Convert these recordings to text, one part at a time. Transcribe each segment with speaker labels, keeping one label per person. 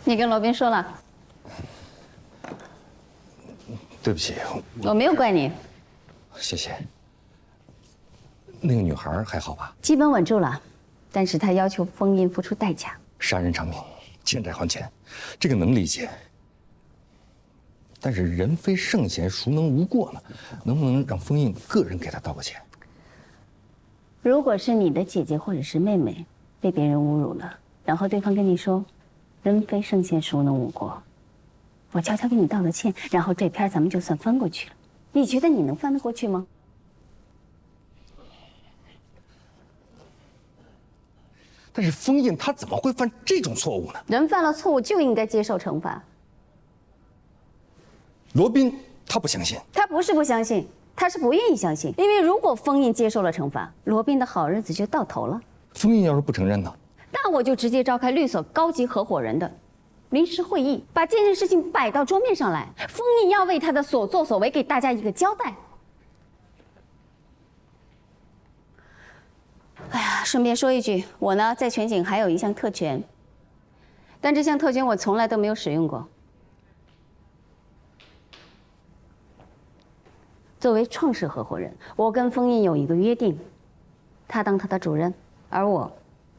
Speaker 1: 你跟罗宾说了？
Speaker 2: 对不起，
Speaker 1: 我没有怪你。
Speaker 2: 谢谢。那个女孩还好吧？
Speaker 1: 基本稳住了，但是她要求封印付出代价。
Speaker 2: 杀人偿命，欠债还钱，这个能理解。但是人非圣贤，孰能无过呢？能不能让封印个人给他道个歉？
Speaker 1: 如果是你的姐姐或者是妹妹被别人侮辱了，然后对方跟你说“人非圣贤，孰能无过”，我悄悄给你道个歉，然后这篇咱们就算翻过去了。你觉得你能翻得过去吗？
Speaker 2: 但是封印他怎么会犯这种错误呢？
Speaker 1: 人犯了错误就应该接受惩罚。
Speaker 2: 罗宾他不相信，
Speaker 1: 他不是不相信，他是不愿意相信。因为如果封印接受了惩罚，罗宾的好日子就到头了。
Speaker 2: 封印要是不承认呢？
Speaker 1: 那我就直接召开律所高级合伙人的临时会议，把这件事情摆到桌面上来。封印要为他的所作所为给大家一个交代。哎呀，顺便说一句，我呢在全景还有一项特权，但这项特权我从来都没有使用过。作为创始合伙人，我跟封印有一个约定，他当他的主任，而我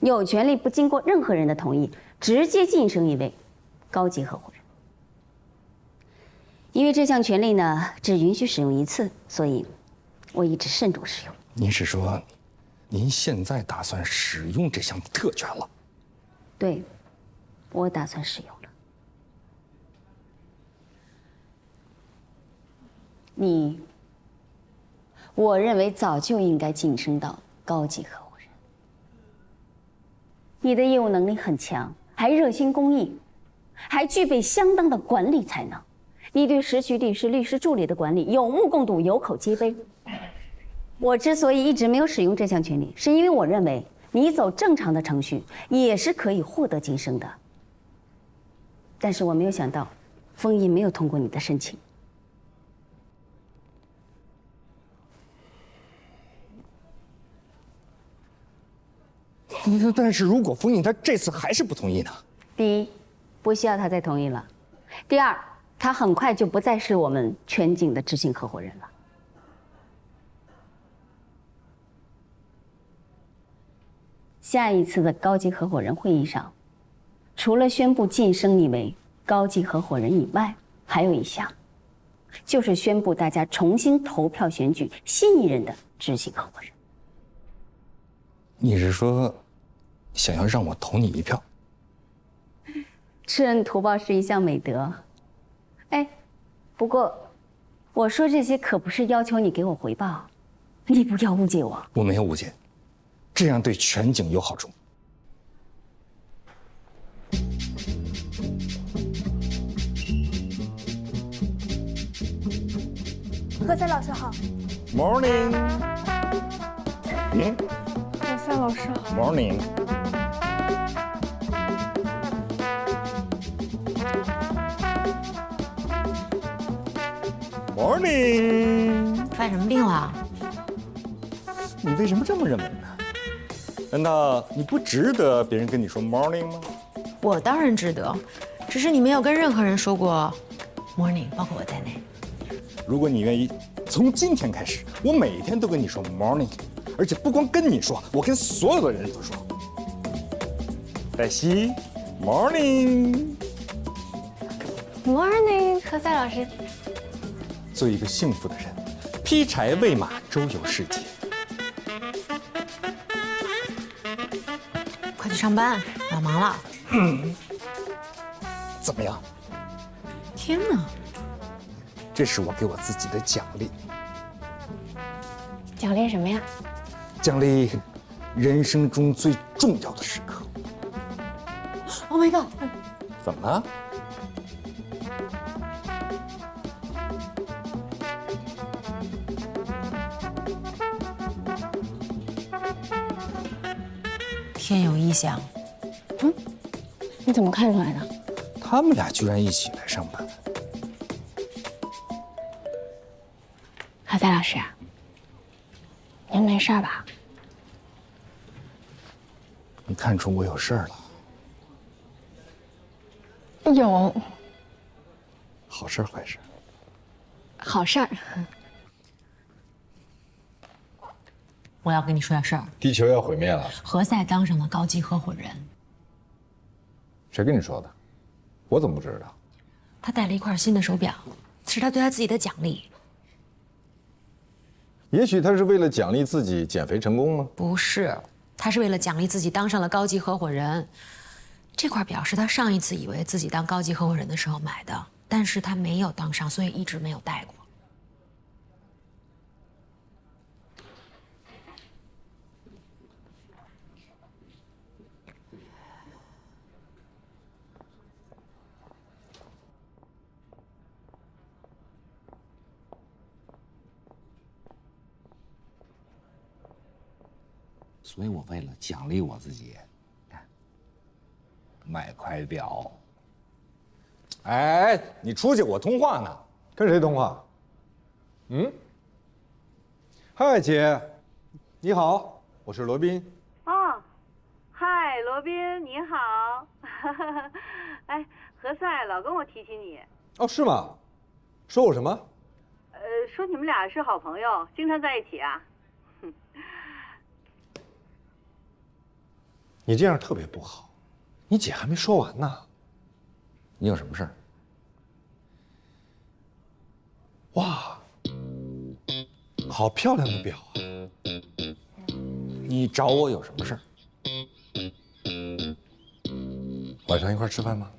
Speaker 1: 有权利不经过任何人的同意，直接晋升一位高级合伙人。因为这项权利呢，只允许使用一次，所以我一直慎重使用。
Speaker 2: 您是说，您现在打算使用这项特权了？
Speaker 1: 对，我打算使用了。我认为早就应该晋升到高级合伙人。你的业务能力很强，还热心公益，还具备相当的管理才能。你对时局律师、律师助理的管理有目共睹，有口皆碑。我之所以一直没有使用这项权利，是因为我认为你走正常的程序也是可以获得晋升的。但是我没有想到，封印没有通过你的申请。
Speaker 2: 但是如果封印他这次还是不同意呢？
Speaker 1: 第一，不需要他再同意了；第二，他很快就不再是我们全景的执行合伙人了。下一次的高级合伙人会议上，除了宣布晋升你为高级合伙人以外，还有一项，就是宣布大家重新投票选举新一任的执行合伙人。
Speaker 2: 你是说，想要让我投你一票？
Speaker 1: 知恩图报是一项美德。哎，不过，我说这些可不是要求你给我回报，你不要误解我。
Speaker 2: 我没有误解，这样对全景有好处。
Speaker 3: 何才老师好。
Speaker 2: Morning。
Speaker 3: 何才老师好。
Speaker 2: Morning。Morning。
Speaker 4: 犯什么病了？
Speaker 2: 你为什么这么认为呢？难道你不值得别人跟你说 morning 吗？
Speaker 4: 我当然值得，只是你没有跟任何人说过 morning， 包括我在内。
Speaker 2: 如果你愿意，从今天开始，我每天都跟你说 morning， 而且不光跟你说，我跟所有的人都说。黛西 ，morning。Morning，
Speaker 3: 何赛老师。
Speaker 2: 做一个幸福的人，劈柴喂马，周游世界。
Speaker 4: 快去上班，我要忙了。
Speaker 2: 怎么样？
Speaker 4: 天哪！
Speaker 2: 这是我给我自己的奖励。
Speaker 3: 奖励什么呀？
Speaker 2: 奖励人生中最重要的时刻。
Speaker 4: Oh my god！
Speaker 2: 怎么了？
Speaker 4: 天有异象。
Speaker 3: 你怎么看出来的？
Speaker 2: 他们俩居然一起来上班。
Speaker 3: 何赛老师，您没事吧？
Speaker 2: 你看出我有事儿了？
Speaker 3: 有
Speaker 2: 好事坏事？
Speaker 3: 好事儿。
Speaker 4: 我要跟你说点事儿。
Speaker 5: 地球要毁灭了？
Speaker 4: 何塞当上了高级合伙人。
Speaker 5: 谁跟你说的？我怎么不知道？
Speaker 4: 他戴了一块新的手表，是他对他自己的奖励。
Speaker 5: 也许他是为了奖励自己减肥成功呢？
Speaker 4: 不是，他是为了奖励自己当上了高级合伙人。这块表是他上一次以为自己当高级合伙人的时候买的，但是他没有当上，所以一直没有戴过。
Speaker 6: 所以我为了奖励我自己，买块表。
Speaker 2: 哎，你出去，我通话呢。
Speaker 5: 跟谁通话？嗨，姐，你好，我是罗宾。
Speaker 7: 哦，嗨，罗宾，你好。哎，何塞老跟我提起你。
Speaker 5: 哦，是吗？说我什么？
Speaker 7: 说你们俩是好朋友，经常在一起啊。
Speaker 5: 你这样特别不好，你姐还没说完呢。
Speaker 6: 你有什么事儿？
Speaker 5: 哇，好漂亮的表啊！
Speaker 6: 你找我有什么事儿？
Speaker 5: 晚上一块吃饭吗？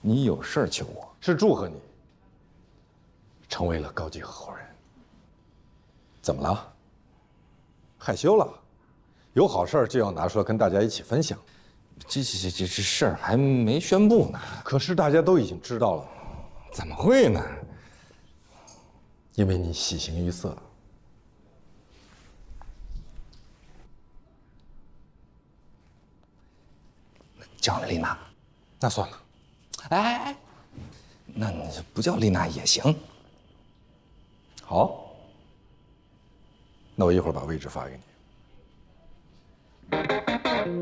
Speaker 6: 你有事儿求我？
Speaker 5: 是祝贺你成为了高级合伙人。怎么了？害羞了？有好事儿就要拿出来跟大家一起分享。
Speaker 6: 这事儿还没宣布呢。
Speaker 5: 可是大家都已经知道了。
Speaker 6: 怎么会呢？
Speaker 5: 因为你喜形于色。
Speaker 6: 叫丽娜。
Speaker 5: 那算了。
Speaker 6: 哎，那你不叫丽娜也行。
Speaker 5: 好。那我一会儿把位置发给你。